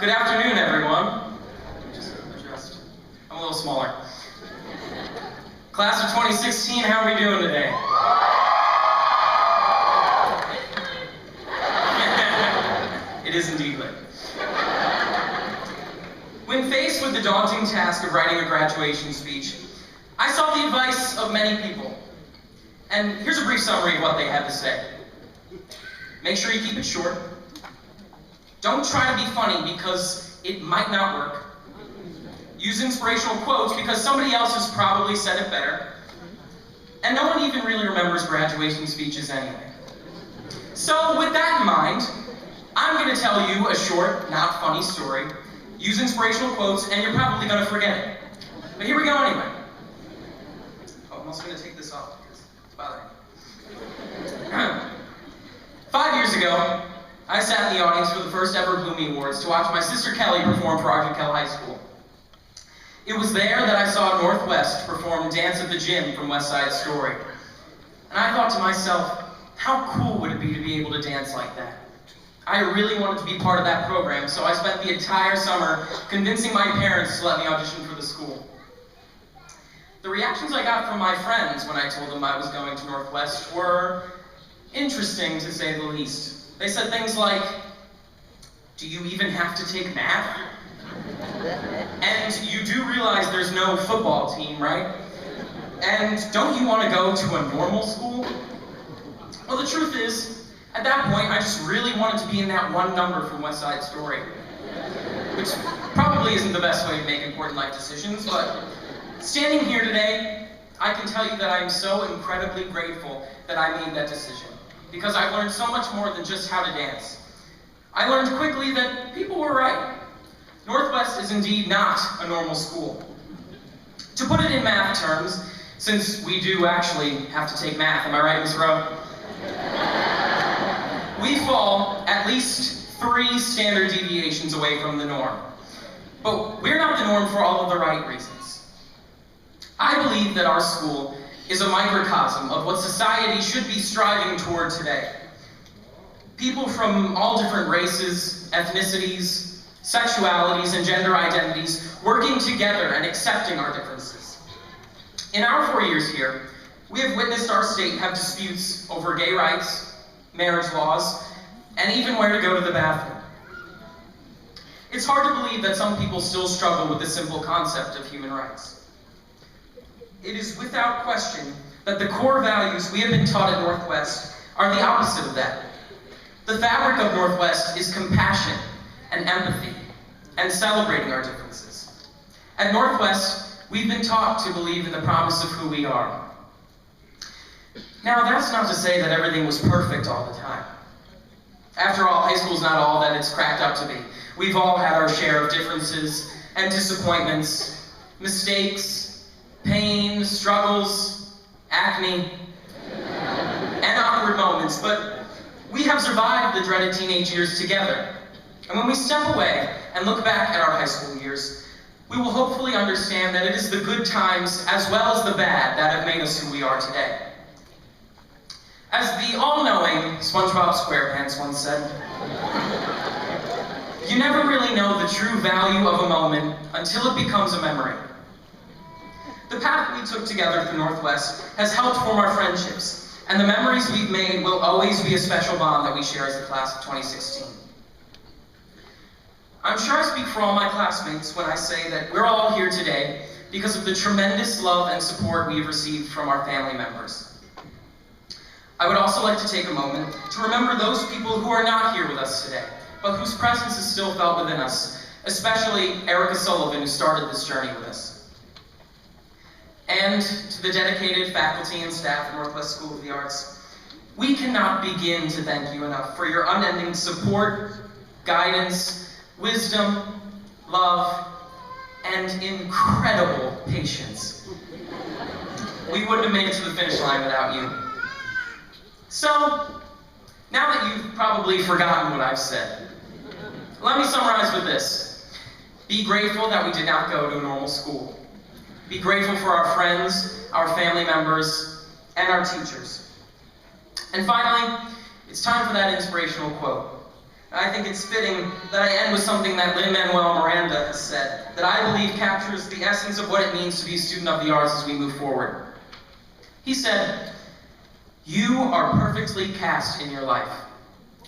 Good afternoon, everyone. Just adjust. I'm a little smaller. Class of 2016, how are we doing today? It is indeed lit. When faced with the daunting task of writing a graduation speech, I sought the advice of many people. And here's a brief summary of what they had to say. Make sure you keep it short. Don't try to be funny because it might not work. Use inspirational quotes because somebody else has probably said it better. And no one even really remembers graduation speeches anyway. So with that in mind, I'm going to tell you a short, not funny story. Use inspirational quotes, and you're probably going to forget it. But here we go anyway. Oh, I'm also going to take this off because it's bothering me. 5 years ago, I sat in the audience for the first ever Bloomy Awards to watch my sister Kelly perform for Arjun Kell High School. It was there that I saw Northwest perform Dance at the Gym from West Side Story. And I thought to myself, how cool would it be to be able to dance like that? I really wanted to be part of that program, so I spent the entire summer convincing my parents to let me audition for the school. The reactions I got from my friends when I told them I was going to Northwest were interesting, to say the least. They said things like, "Do you even have to take math? And you do realize there's no football team, right? And don't you want to go to a normal school?" Well, the truth is, at that point, I just really wanted to be in that one number from West Side Story. Which probably isn't the best way to make important life decisions, but standing here today, I can tell you that I'm so incredibly grateful that I made that decision. Because I learned so much more than just how to dance. I learned quickly that people were right. Northwest is indeed not a normal school. To put it in math terms, since we do actually have to take math, am I right, Ms. Rowe? We fall at least 3 standard deviations away from the norm. But we're not the norm for all of the right reasons. I believe that our school is a microcosm of what society should be striving toward today. People from all different races, ethnicities, sexualities, and gender identities working together and accepting our differences. In our 4 years here, we have witnessed our state have disputes over gay rights, marriage laws, and even where to go to the bathroom. It's hard to believe that some people still struggle with the simple concept of human rights. It is without question that the core values we have been taught at Northwest are the opposite of that. The fabric of Northwest is compassion and empathy and celebrating our differences. At Northwest, we've been taught to believe in the promise of who we are. Now, that's not to say that everything was perfect all the time. After all, high school's not all that it's cracked up to be. We've all had our share of differences and disappointments, mistakes, pain, struggles, acne, and awkward moments, but we have survived the dreaded teenage years together. And when we step away and look back at our high school years, we will hopefully understand that it is the good times as well as the bad that have made us who we are today. As the all-knowing SpongeBob SquarePants once said, "You never really know the true value of a moment until it becomes a memory." The path we took together through Northwest has helped form our friendships, and the memories we've made will always be a special bond that we share as the class of 2016. I'm sure I speak for all my classmates when I say that we're all here today because of the tremendous love and support we've received from our family members. I would also like to take a moment to remember those people who are not here with us today, but whose presence is still felt within us, especially Erica Sullivan, who started this journey with us. And to the dedicated faculty and staff at Northwest School of the Arts, we cannot begin to thank you enough for your unending support, guidance, wisdom, love, and incredible patience. We wouldn't have made it to the finish line without you. So, now that you've probably forgotten what I've said, let me summarize with this. Be grateful that we did not go to a normal school. Be grateful for our friends, our family members, and our teachers. And finally, it's time for that inspirational quote. I think it's fitting that I end with something that Lin-Manuel Miranda has said, that I believe captures the essence of what it means to be a student of the arts as we move forward. He said, "You are perfectly cast in your life.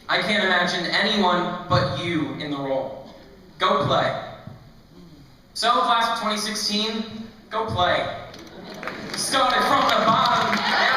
I can't imagine anyone but you in the role. Go play." So, class of 2016, go play. Started from the bottom.